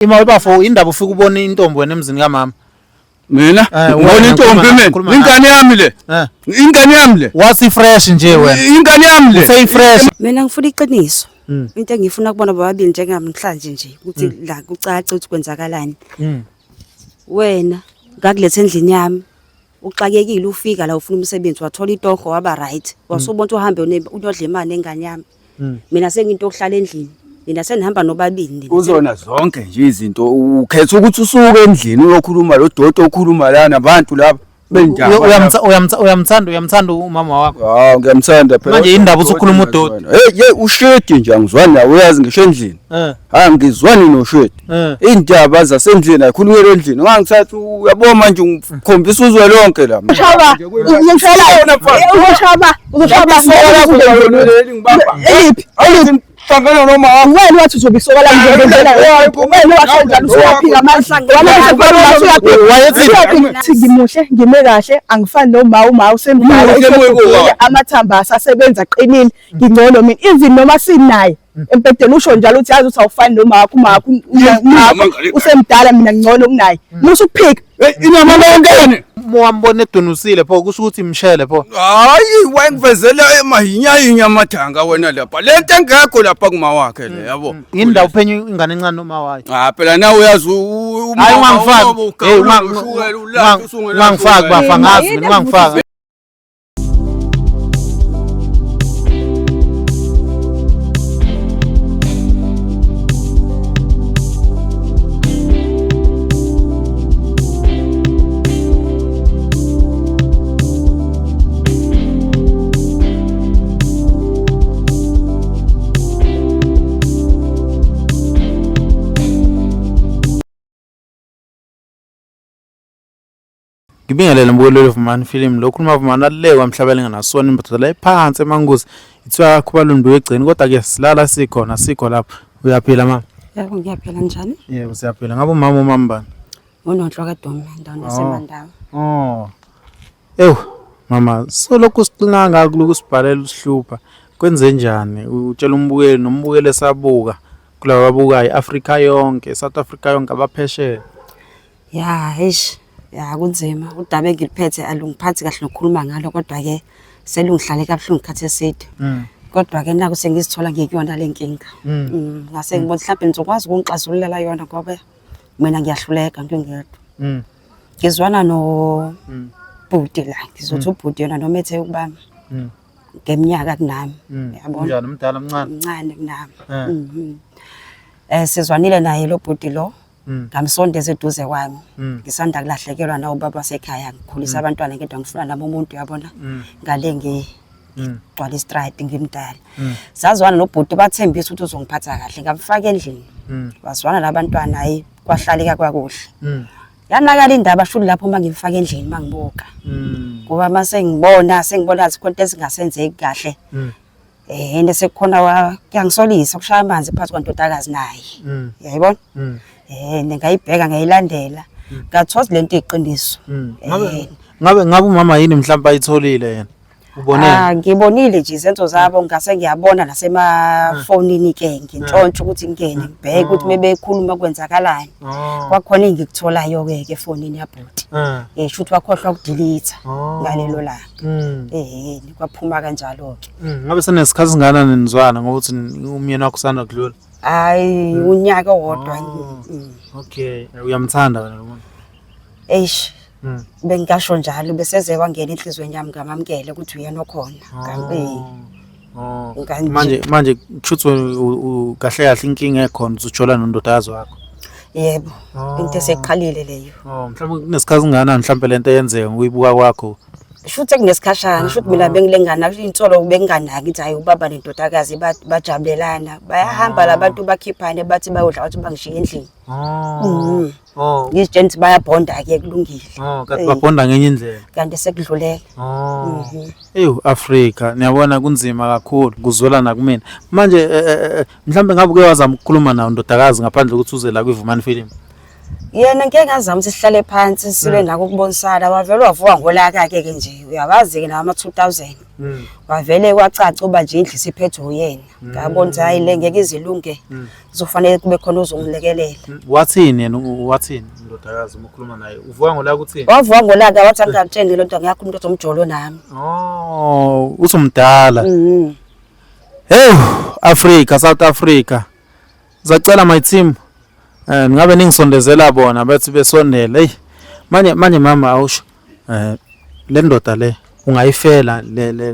Imali bafo indaba ufika ubona intombi wena emzini kamama. Mina ngibona intombi mina. Ingane yami le. Ingane yami le. Wasi fresh nje wena. Ingane yami le. Say fresh. Mina ngifuna iqiniso. Into engifuna kubona bobabili njengamhlanje nje ukuthi la kucace ukuthi kwenzakalani. Wena ngakulethe endlini yami. Uxakekile ufika la ufuna umsebenzi wathola itoho waba right. Wasubona uhambe unyodla imali engane yami. Mina senginto okuhlala endlini. Mina senihamba nobabili. Uzona zonke nje izinto ukhetha ukuthi usuke endlini uyokhuluma lo dodo okhuluma la nabantu laba benjani. Uyamthanda umama wakho. Ngiyamthanda phela. Manje indaba usukhuluma udodo. Hey ushedi nje angizwani nawe uyazi ngisho endlini. Angizwani noshedi. Indaba zasendlini ayikhulumela endlini. Ngangithatha uyabona manje ngikhombisa uzwe lonke la. Ushaba. Hlangana noma wena wathi uzobisokala ngizobenzela wena wathi usuyaphika amandla ngimuhle ngime kahle angifani noma usemdala amathamba asasebenza aqinile ngingcono mina even noma sinaye empedeni usho njalo uthi yazi uthi awufani noma wakho usemdala mina ngingcono kunaye musu ukuphika inyama lenkene Mwambone edonusile pho kusho ukuthi imshele pho. Hayi wengivezela emahinya amathanga wena lapha. Lento engekho lapha kuma wakhe le yabo. Indawo uphenye ingane encane noma wayo. Phela nawe uyazi hayi ungangifaki. Hey ungangifaki bafa ngazi mina ungangifaki. Ngibingelele mbukelo Vumani film lokhuluma Vumani alekwa emhlabeni nganasona imbatho la ephansi emanguzi ithiwa Khubalundu wegcini kodwa ke silala sikho lapho uyaphila mama. Yebo ngiyaphila njani? Yebo siyaphila ngabe umama bani? Unonhlwa kaDome endaweni yaseMandawa. Mama solokhu siqinanga kuloko sibhalela usihlupha kwenze njani utshela umbukeli nombukeli esabuka kulabo babukayo Africa yonke South Africa yonke abaphesheya. Ya kunzima udabe ngiliphethe alungiphathi kahle nokukhuluma ngalo kodwa ke selungihlale kabuhlungu ikhathi eside. Kodwa ke naku sengizithola ngikuyona lenkinga. Ngase ngibona mhlawumbe ngizokwazi ukungixazululela yona ngoba mina ngiyahluleka ngingedwa. Ngizwana no bhuti la ngizothi ubhuti yona noma ethe ukubami. Ngeminyaka kunami yabona. Njani umdala omncane? Mncane kunami. Sizwanile naye lo bhuti lo. Ngamsondeza eduze kwami ngisanda kulahlekelwa nawo baba sekhaya ngikhulisa abantwana ngedwa ngifuna nabo umuntu yabona ngale ngigcwala istride ngimdala sazwana nobhuti bathembisa ukuthi uzongiphatha kahle ngamfaka endlini bazwana labantwana hayi kwahlaleka kwakuhle yanakala indaba shuli lapho mangimfaka endlini mangibuka ngoba mase ngibona izinto ezingasenzeki kahle ende sekukhona kuyangisolisa ukushaya amanzi phansi kwantodakazi naye yayibona ngayibheka ngayilandela ngathola lento iqiniso ngabe umama yini mhlawumbe ayitholile yena ubonile ngibonile nje izenzo zabo ngase ngiyabona nasemafonini ke ngintshontsha ukuthi ngene ngibheke ukuthi mebekhuluma kwenzakalani kwakhona engikutholayo ke efonini yabhuti esho ukuthi wakhohlwa ukudelete ngalelo langa kwaphuma kanjalo ke ngabe senesikhathi singana nizwana ngokuthi umyeni wakho usanda kudlula hayi unyaka wodwa okay uyamthanda wena bengasho njalo beseze wangena enhlizweni yami ngamamkele ukuthi uyena okhona manje kushuthi kahle inkinga ekhona uzojola nondodakazi wakho yebo into eseqhalile leyo mhlawumbe kunesikhathi singana mhlawumbe lento eyenzeka ngokuyibuka kwakho Shuthe kunesikhashana shuthi mina bengilengana insolo benganaki ukuthi hayi ubaba nendodakazi bajabulelana bayahamba labantu bakhiphane bathi bayodla ukuthi bangishiye endlini ngizitshela bayabonda ke kulungile kanti babonda ngenye indlela kanti sekudlulela Africa niyabona kunzima kakhulu kuzwelana kumina manje mhlambe ngabe uke wazama ukukhuluma nawo ndodakazi ngaphandle ukuthi uze la kwiVumani film Yena ngeke ngazama ukuthi sihlale phansi sibe nako ukubonisana wavele wavuka ngolaka ke nje uyawazi ke nama 2000 wavele kwacaca uba nje indlu siphethwe uyena ngabona ukuthi hayi le ngeke izilunge kuzofanele kube khona ozongilekelela. Wathini yena wathini indodakazi uma ukhuluma naye uvuka ngolaka uthini? Wavuka ngolaka wathi angitshele lo nto ngiyakho umuntu ozomjolo nami. Oh usumdala. Hey Africa, South Africa. Zacela my team. Ngabe ningisondezela bona bathi besondele. Hey manje mama awusho le ndoda le ungayifela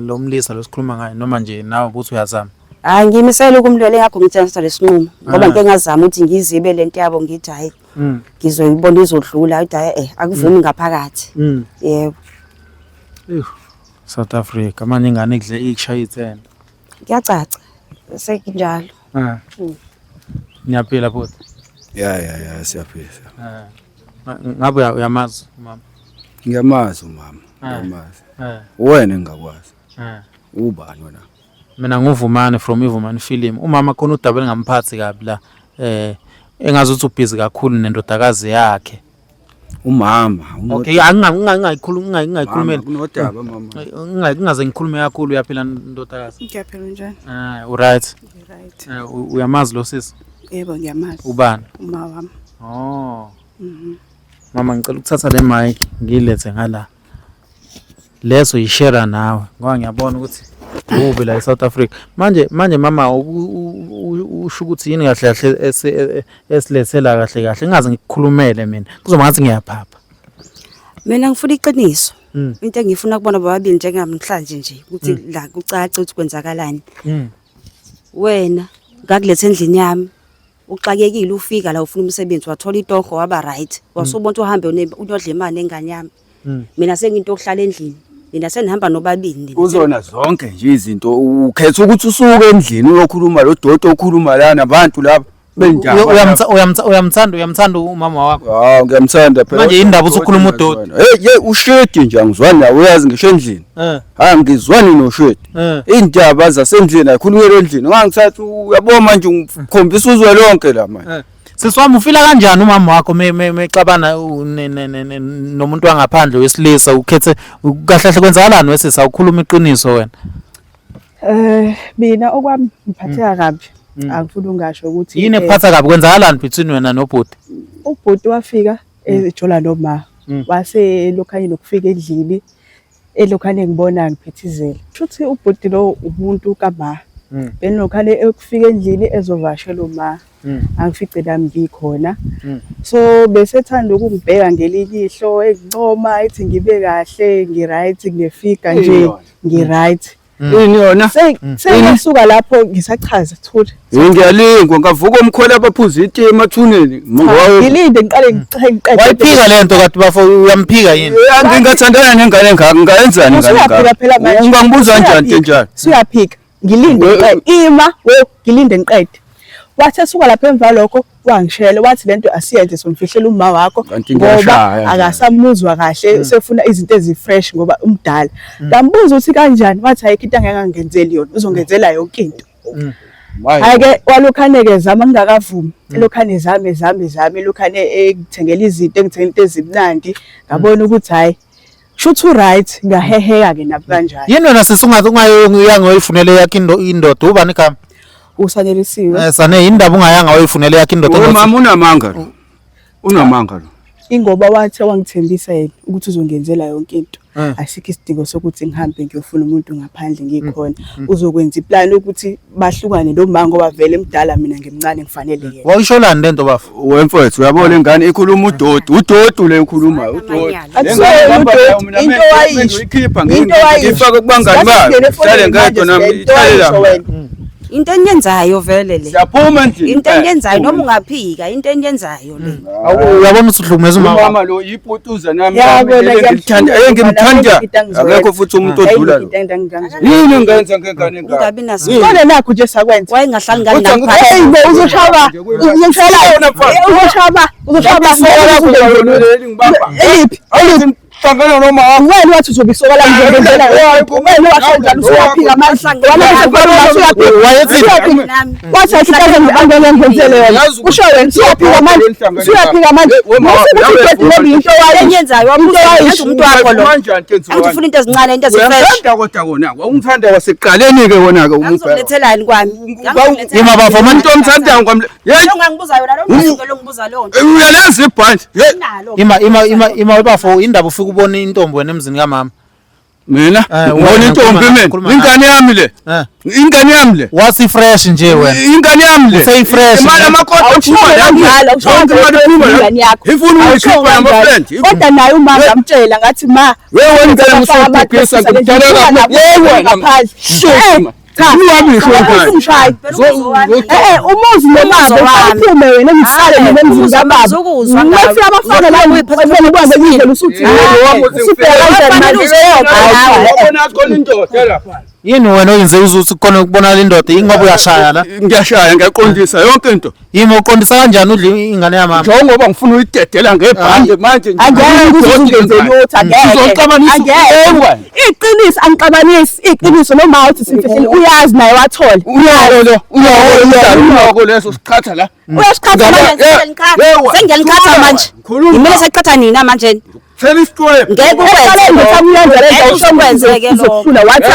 lo mlisa losikhuluma ngayo noma nje nawe ubuthi uyazama. Hayi ngimisela ukumlwela ngakho ngitshela lesinqumo ngoba ngeke ngazama ukuthi ngizibe lento yabo ngithi hayi ngizoyibona izodlula hayi akuvumi ngaphakathi. Yebo. South Africa manje ingane idle ikshaya ithena. Kuyacaca sekunjalo. Niyaphila bhuti. Ya siyaphila. Ngabe uyamazi mama? Ngiyamazi umama, ngiyamazi. Wena engakwazi. Ubani wena? Mina nguvumane from Ivumane film. Umama khona udaba engamphathi kabi la. Engazuthi ubhizi kakhulu nendodakazi yakhe. Umama. Okay, ngingayikhulumela. Kunodaba mama. Ngingaze ngikhulume kakhulu uyaphila ndodakazi. Ngiyaphila njani? Right. Right. Uyamazi lo sisi? Yebo ngiyamazi. Ubani? Uma wami. Oh. Mama ngicela ukuthatha le mic ngilethe ngala. Leso yishare nawe ngoba ngiyabona ukuthi ube la eSouth Africa. Manje mama usho ukuthi yini kahle kahle esilethela kahle kahle ngingaze ngikukhulumele mina. Kuzoba ngathi ngiyaphapha. Mina ngifuna iqiniso. Into engifuna kubona bobabili njengamhlanje nje ukuthi la kucace ukuthi kwenzakalani. Wena ngakulethe endlini yami. Uxakekile ufika la ufuna umsebenzi wathola itoho waba right. Wasubona uhambe unyodla imali engane yami. Mina senginto okuhlala endlini. Mina senihamba nobabili. Uzona zonke nje izinto ukhetha ukuthi usuke endlini uyokhuluma lo dodo okhuluma la nabantu laba benjani. Uyamthanda umama wakho? Ngiyamthanda phela. Manje indaba usukhuluma udodo. Hey ushedi nje angizwani nawe uyazi ngisho endlini. Angizwani noshedi. Indaba zasendlini ayikhulumela endlini. Ngangithatha uyabona manje ngikhombisa uzwe lonke la manje. Siswami ufila kanjani umama wakho mexabana nomuntu wangaphandle wesilisa ukhethe kahle kahle kwenzakalani wesisa ukhuluma iqiniso wena? Mina okwami ngiphatheka kabi. Angifuni ungasho ukuthi yini ephatha kabi kwenzakalani between wena nobhuti? Ubhuti wafika ejola noma wase lokhanye nokufika endlini elokhane ngibona ngiphithizela. Futhi ubhuti lo umuntu kama benokhane ekufika endlini ezovashela uma angifice nami ngikhona. So besethanda ukungibheka ngelinye ihlo engincoma ethi ngibe kahle ngiright ngiyefika nje ngiright. Yini yona? Sengisuka lapho ngisachaza Thuli. Ngiyalingwa ngavuka umkhwela abaphuza iti emathuneni. Ngilinde ngiqale ngiqede. Wayiphika lento kade bafo uyamphika yini? Ngingathandana nengane ngaka ngayenzani ngaka? Ungangibuza njani njani? Siyaphika. Ngilinde ima ngilinde ngiqede. Wathi esuka lapha emva lokho wangishela wathi lento asiyenze somfihlela uma wakho ngoba akasamuzwa kahle sefuna izinto ezifresh ngoba umdala. Ngambuza ukuthi kanjani wathi ayikho into angangenzeli yona uzongenzela yonke into. Ake walokhane zama ngingakavumi lokhane zame lokhane ekuthengela izinto engithengela into ezimnandi ngabona ukuthi hayi shuthu right ngaheheka ke naphi kanjani. Yini wena sisungayanga oyifunele yakhe indoda ubani igama? Usanelisiwe. Sane indaba ungayanga oyifunele yakhe indoda. Mama unamanga lo. Unamanga lo. Ingoba wathi wangithembisa yena ukuthi uzongenzela yonke into. Asikho isidingo sokuthi ngihambe ngiyofuna umuntu ngaphandle ngikhona. Uzokwenza iplan ukuthi bahlukane lo mama ngoba vele emdala mina ngimncane ngifanele yena. Wayisholani lento bafo? Wemfowethu uyabona ingane ikhuluma udodo le ikhuluma udodo. Into wayisho ikhipha ngifaka kubangani bayo. Hlale ngedwa nami ihlale la. Into enyenzayo vele le. Siyaphuma endlini. Into enyenzayo noma ungaphika into enyenzayo le. Uyabona ukuthi uhlukumeza umama lo yiputuza nami ngimthanda akekho futhi umuntu odlula lo. Yini ngenza ngengane ngane. Ungabi naso. Kone nakho nje sakwenza. Wayengahlangani ngapha. Hey uzoshaba. Uzoshaba. Eliphi. uhlangana noma wena wathi uzobisoka la ngizobenzela wena washo njalo usuyaphika manje wathi akikaze ngibangele ngenzele yona usho wena usuyaphika manje into wayenyenzayo wamuyenza umuntu wakho lo angifuna into ezincane into ezifresh kodwa kona ungithanda wasekuqaleni ke wona ke ngizokuthelani kwami Ima bafo manje into omthanda kwami ngangibuza yona lo muntu lo ngibuza lo uyalazi ibhandi nalo ima bafo indaba ufika ubona intombi wena emzini kamama. mina ngibona intombi mina ingane yami le ingane yami le Wasi fresh nje wena. ingane yami le Say fresh. imali amakhodi ifuna uyikhipha nama-friend kodwa naye uma ngamtshela ngathi ma wewe ngicela ngizokugisa ngikutshela umuzi nomaphume wena ngithale nemzini kababa ufika abafana la ngiphathele kwaze ngidlela usuthi Yini wena oyenze uzuthi khona ukubona le ndoda ingoba uyashaya la. ngiyashaya ngiyaqondisa yonke into Yimi uqondisa kanjani udla ingane yamama? njengoba ngifuna uyidedela ngebhande manje iqiniso angixabanisi iqiniso noma uthi simfihlile uyazi naye wathola uyako leso sikhatha la uyasikhatha manje sengiyalikhatha manje yimele seqhatha nina manje ngeke ukwenzeke uzokuhlula wathi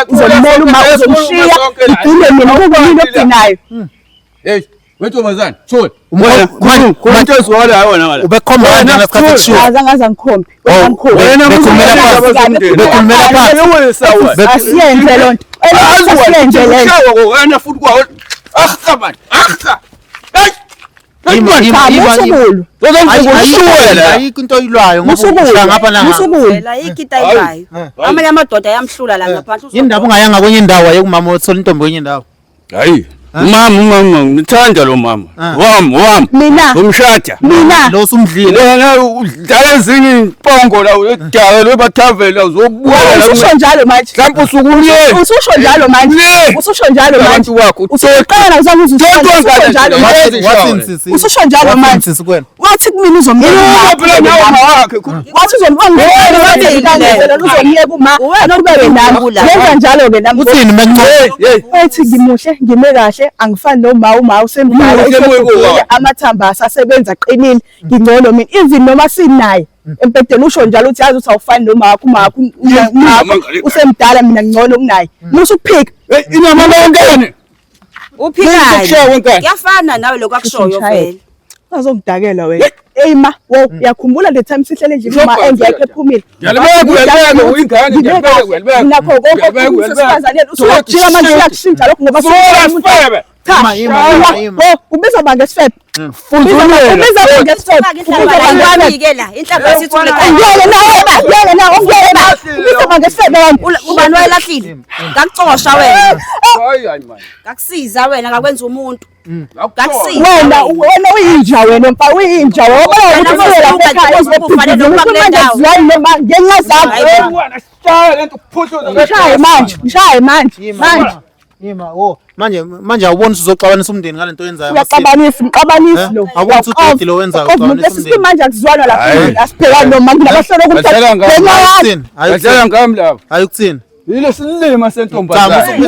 uzomela uma uzomshiya igcine mina ukubona okudinayo wentombazane thole Manje ezwala hayi wona ngala ubekhomba kanjani ngesikhathi kushiwo? azangaze ngikhombe asiyenze loo nto asiyenze le nto wena futhi kwawo akhamani musukulu ayikho into oyilwayo ngoba ngapha la. la ikita ibayo amanye amadoda ayamhlula la ngaphansi Indaba ungayanga kwenye indawo ayekumama othola intombi kwenye indawo. hayi umama ngithanda lo mama wami mina umshada mina Lo usumdlile. wena udlala ezinye impongo la udala lwebathavela uzobuya ususho njalo manje mhlawumbe usukuye ususho njalo manje ususho njalo manje abantu wakho usuqala uzangize ususho njalo manje ususho njalo manje wathi kumina uzomyeka wathi uzomyeka uma nokubeke nami yenza njalo ke nami Uthini manje? ethi ngimuhle ngime kahle angifani noma usemdala amathamba asasebenza aqinile ngingcono mina even noma sinaye empedeni usho njalo uthi yazi uthi awufani noma wakho usemdala mina ngingcono kunaye musukuphika inama ngane uphikayo kuyafana nawe lokho akushoyo vele azongidakela wena eyima wo yakhumbula le time sihlele nje uma engekho ephumile nakho konke usifazane usuyajika manje uyakushintsha lokho ngoba ubiza banga esifebe ubiza banga esifebe inhlamba sithule ubiza banga esifebe ubani wayelahlile ngakucosha wena ngakusiza wena ngakwenza umuntu ngakusiza wena uyinja wena mfa uyinja ngenxa zakho ngishaye manje Manje awuboni uzoxabanisa umndeni ngale nto yenzayo. uyaxabanisa lo Awuboni ukuthi lo wenzayo uxabanisa umndeni. manje akuzwana lapha asiphekani noma nginabahlolo ngicela ngami lapha Ayikuthini? yile silima sentombazane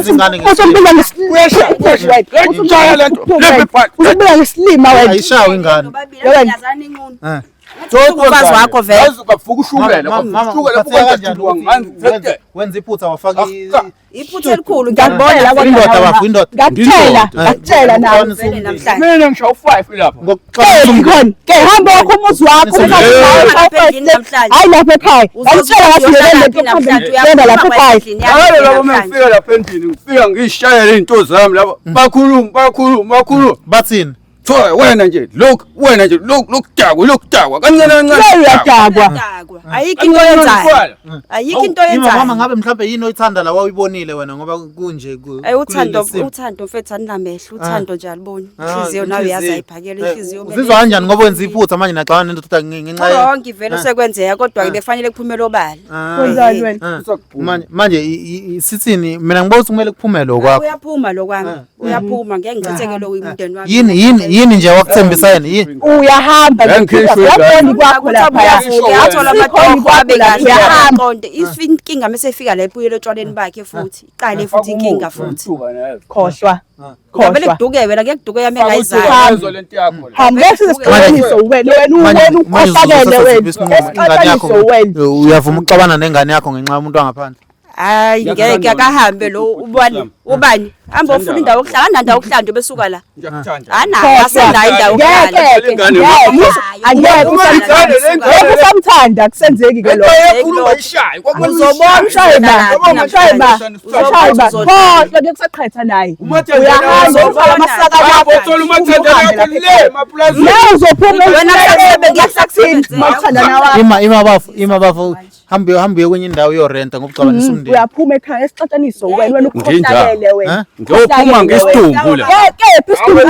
uzombila ngesilima wena Ayishawo ingane. umfazi wakho vele bavuka ushukela Wenza iphutha wafaka iphutha elikhulu ngiyabona la indoda bafo indoda. ngakutshela nawe vele namhlanje mina ngisho 5 lapha Ngokuxabanisa ke hamba wakho umuzi wakho hayi lapha ekhaya ngitshela ngathi yena lapha ekhaya hayi lapho ngifika lapha endlini ngifika ngishayela izinto zami lapha bakhuluma bathini? Thola wena nje lokudakwa kancane uyadakwa ayikho into yenzayo ayikho into Mama yenzayo ngabe mhlawumbe yini oyithanda la wawuyibonile wena ngoba kunje uthando mfethu aninamehlo uthando nje aliboni inhliziyo nawe uyazi ayiphakela inhliziyo uzizwa kanjani ngoba wenza iphutha manje naxabana nendoda ngenxa yonke vele sekwenzeka kodwa ke befanele kuphumela obala kwenzani wena manje sithini mina ngibona ukuthi kumele kuphume lo kwakho uyaphuma lo kwami uyaphuma ngeke ngichitheke lo umndeni wami yini nje wakuthembisa yena yini uyahamba uyabona kwakho lapha uyathola amatoho abe kahle uyahamba uyaqonde inkinga mase ifika la epuyele etshwaleni bakhe futhi iqale futhi inkinga futhi khohlwa vele kuduke wena kuduke yami engayizali hamba sizixabaniso wena ukhohlakele wena ingane yakho uyavuma uxabana nengane yakho ngenxa yomuntu wangaphandle hayi ngeke akahambe lo ubani hamba ufuna indawo yokuhlala anandawo yokuhlala nje besuka la asenayo indawo angeke usamthanda kusenzeki ke lo uzobona shayba khohlwa ke kusaqhetha naye uyahamba ufaka amasaka wakho leo uzophuma wena kuyasakuthini makuthanda nawe ima bafu hambe kwenye indawo yorenta ngokuxabanisa umndeni uyaphuma ekhaya esixatsaniso wena ukhohlakele wena ngiyophuma ngesidumbu la kephi isidumbu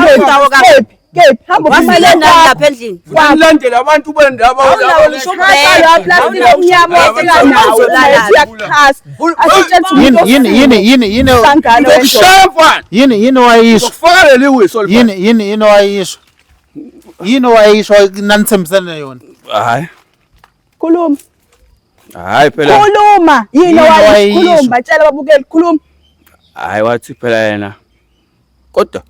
kephi hamba waphile lapha endlini wamlandela abantu bendaba yini wayisho kufakele liwiso yini wayisho nanithembisene yona hayi khuluma hayi phela khuluma yini wayisho khuluma batshela babukeli khuluma hayi wathi phela yena kodwa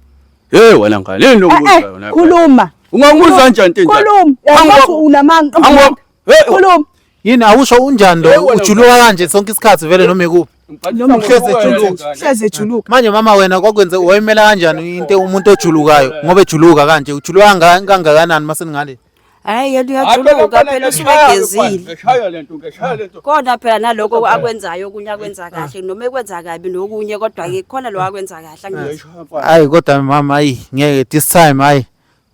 hey wena ngalini lokubuza yona khuluma ungangibuza kanjani into khuluma yazi unamanga khuluma yini awusho unjani lo ujuluka kanje sonke isikhathi vele noma ekuphi noma hleze ejuluka manje mama wena kwakwenze wayimela kanjani into umuntu ojulukayo ngoba ejuluka kanje ujuluka kangakanani maseningale hayi yena uyajuluka phela usubegezile kodwa phela naloko akwenzayo kunye akwenza kahle noma ekwenza kabi nokunye kodwa ke khona lo akwenza kahle ngithi hayi kodwa mama hayi ngeke this time hayi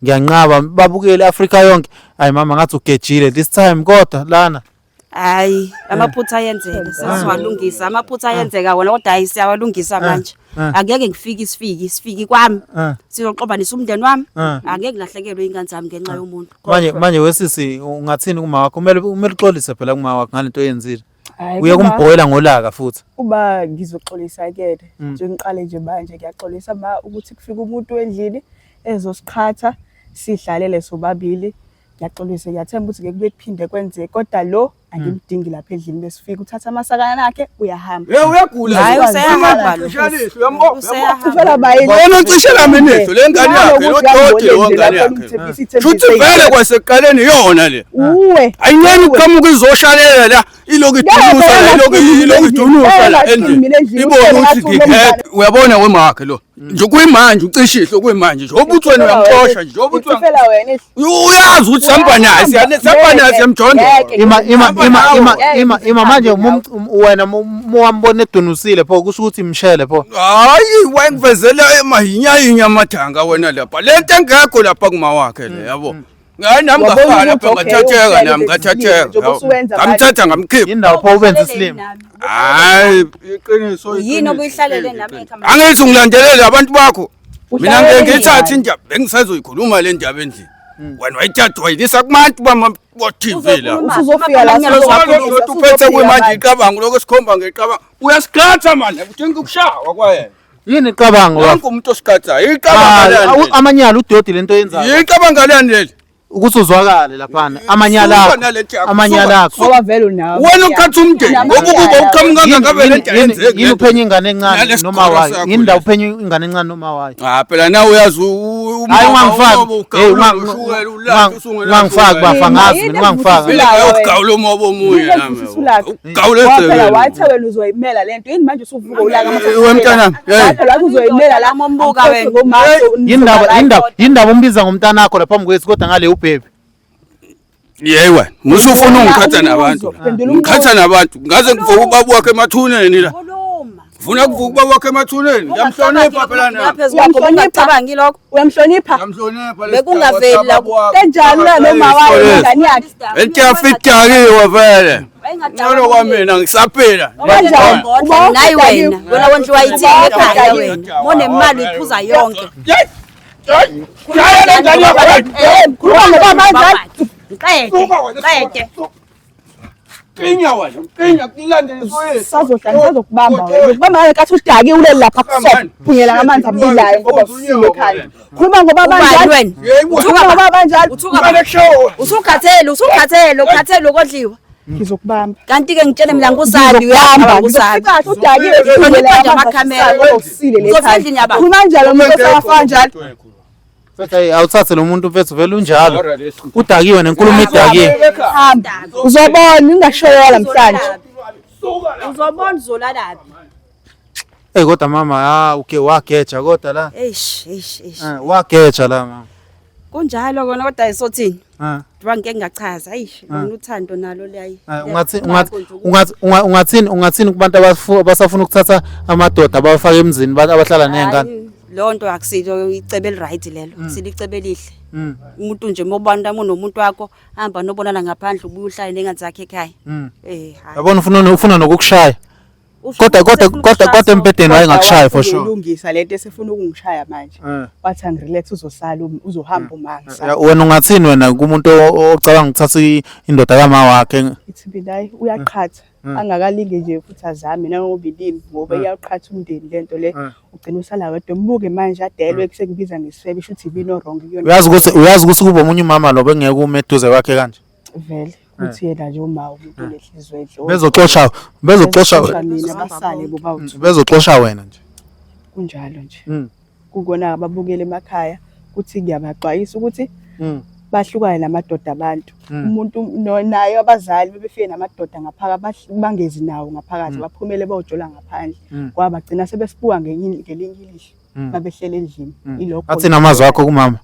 ngiyanqaba babukele Africa yonke hayi mama ngathi ugejile this time kodwa lana hayi amaphutha ayenzeka sesiwalungisa amaphutha ayenzeka wona kodwa hayi siyawalungisa manje angeke ngifike isifiki kwami sizoxobanisa umndeni wami angeke ngilahlekelwe ingane zami ngenxa yomuntu manje wesisi ungathini kuma wakho kumele uxolise phela kuma wakho ngalento oyenzile uye kumbhoyela ngolaka futhi uba ngizoxolisa ke nje ngiqale nje manje ngiyaxolisa ukuthi kufika umuntu endlini ezosikhatha sidlalele sobabili ngiyaxolisa ngiyathemba ukuthi ngeke kuphinde kwenzeke kodwa lo angimdingi lapha endlini besifika uthatha amasakana akhe uyahamba uyagula hayi useyahamba lo ufela bayini wena ucishela minetho lengane yakhe lodode wengane yakhe futhi vele kwasekuqaleni yona le uwe ayineni uqhamuka izoshalela la ilokudunusa la endlini ibona ukuthi ngikhethe uyabona wemakhe lo nje kuyimanje ucishihle kuyimanje nje obuthweni uyamxosha nje obuthweni uyazi ukuthi samba naye siyamjonda ima manje wena muwambona edunusile pho kusho ukuthi imshele pho hayi wayengivezela emahinya amathanga wena lapha lento engekho lapha kuma wakhe le yabo ngayi nami ngafana lapha ngathatheka nami ngathatheka ngamthatha ngamkhipha indawo pho ubenza islim hayi iqiniso yini obuyihlalele nami ekhaya angithi ngilandelele abantu bakho mina ngeke ngithathe indaba bengisazoyikhuluma le ndaba endlini wena wayithatha wayilisa kubantu bama-TV la usuzofika la uphethe kwimanje iqabanga lokho sikhomba ngeqabanga uyasikhatha manje uthi ngikushawa kwayena yini iqabanga wonke umuntu osikhathayo iqabanga amanyala udodi lento yenzayo iqabanga lani leli ukuthi uzwakale laphana amanyala akho ngoba vele unawo wena ukhatha umndeni ngokuba uqhamuka ngabe le nto yenzeke yini uphenye ingane encane noma wayo yini ndawo uphenye ingane encane noma wayo phela nawe uyazi hayi ungangifaki bafangazi ungangifaki vele uyogawula umobo omunye nami ugawule phela wathi wena uzoyimela lento yini manje usuvuka ulaka wemntanami phela uzoyimela la mombuka wena yindaba umbiza ngomntana wakho lapha mkwethu kodwa ngale ubhebi yewe musufuna ungikhatha nabantu ngikhatha nabantu ngaze ngivuka ubaba wakhe emathuneni la ufuna kuvuka ubaba wakhe emathuneni ngiyamhlonipha phela nami ungacabangi lokho uyamhlonipha bekungaveli la kanjani la noma wayo ingane yakhe entiyafitakiwe vele ngalo kwamina ngisaphila nayi wena wonje wayithenga ekhaya wena monemali uyiphuza yonke qinya wena qinya kulandele soyethu Sazokubamba wena. Ukubamba ngenkathi udaki ulele lapha kusona. Phungela ngamanzi abilayo ngoba usile ekhaya. Khuluma ngoba banjani? Uthuka Ngoba banjani? ukhathele ukodliwa. Ngizokubamba. Kanti ke ngitshele mina ngusali uyahamba usali. Kahle udakile Ngiphinde amakhamera. Usile Uzofika lekhaya. nyaba. Khuluma kanjalo umuntu osafana njalo. Mfethu awuthathe lo muntu mfethu vele unjalo. Udakiwe nenkulumo idakiwe. Hamba. Uzobona ungashoyola namhlanje. Uzobona uzolalaphi. Kodwa mama okay wageja kodwa la. Eish. Wageja la mama. Kunjalo kona kodwa isothini. Ndiba ngeke ngachaza ayish lona uthando nalo liyayi. Ungathini kubantu abasafuna ukuthatha amadoda abafaka emzini abahlala nengane. Lonto akusilo icebe eliright lelo. Silicebe elihle. Umuntu nje mobantu amunomuntu wakho hamba nobonana ngaphandle ubuye uhlale nengane zakhe ekhaya. Yabona ufuna nokukushaya. Kodwa empedeni wayengakushaya for sure. Ulungisa lento esefuna ukungishaya manje. Wathi angirelax uzosala uzohamba umanga. Wena ungathini wena kumuntu ocabanga ukuthatha indoda kama wakhe? Ithi bilayi uyaqhatha. Angakalinge nje futhi azame nangobilini ngoba iyaqhatha umndeni lento le ugcina usala wedwa mbuke manje adelwe kusekubiza ngesifebe isho ukuthi ibino wrong kuyona. Uyazi ukuthi kuba omunye umama lo bengeke umeduze kwakhe kanje. Vele uthi yena nje uma umuntu lehlizwe edlo. Bezoxosha mina basale bobawuthi. Bezoxosha wena nje. Kunjalo nje. Kukona ababukele emakhaya kuthi ngiyabaxwayisa ukuthi bahlukane namadoda abantu. Umuntu naye abazali bebefike namadoda ngaphakathi bangezi nawo ngaphakathi baphumele bayojola ngaphandle. Kwaba bagcina sebesibuka ngelinye ilihlo. Babehlele endlini. Ilokho. Athi namazwi akho kumama.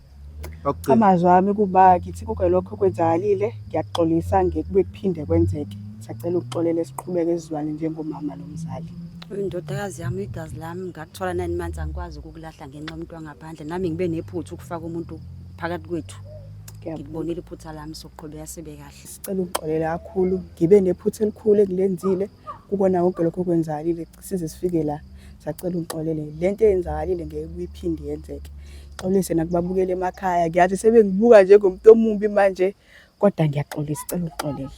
Amazwi ami kuba ngithi kuke lokho kwenzakalile ngiyaxolisa ngekubuye kuphinde kwenzeke. Sacela ukuxolela siqhubeke ezizwane njengomama nomzali. Indodakazi yami igazi lami ngathola 9 months angikwazi ukukulahla ngenxa yomuntu wangaphandle nami ngibe nephutha ukufaka umuntu phakathi kwethu. Ngikubonile iphutha lami sokuqhubeka sibe kahle. Sicela ukuxolela kakhulu ngibe nephutha elikhulu engilenzile kubona konke lokho kwenzakalile size sifike la. Sacela ungixolele lento eyenzakalile ngeke kuyiphinde yenzeke. Xolise nakubabukele emakhaya ngiyathi sebengibuka njengomuntu omumbi manje kodwa ngiyaxolisa sicela uxolele.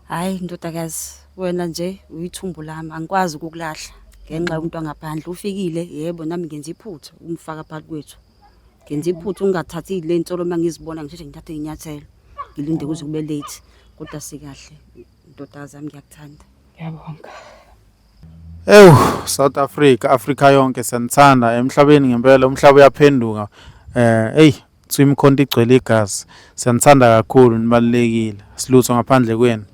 Hayi ndodakazi wena nje uyithumbu lami angikwazi ukukulahla ngenxa yomuntu wangaphandle ufikile yebo nami ngenza iphutha umfaka phakathi kwethu. Ngenza iphutha ungathathi le ntolo mangizibona ngisheshe ngithathe inyathelo ngilinde kuze kube late kodwa sikahle ndodakazi yami ngiyakuthanda. Ngiyabonga. South Africa yonke sanithanda emhlabeni ngempela umhlaba uyaphenduka. Imkhonto igcwele igazi. Sanithanda kakhulu nibalekile. Silutho ngaphandle kwenu.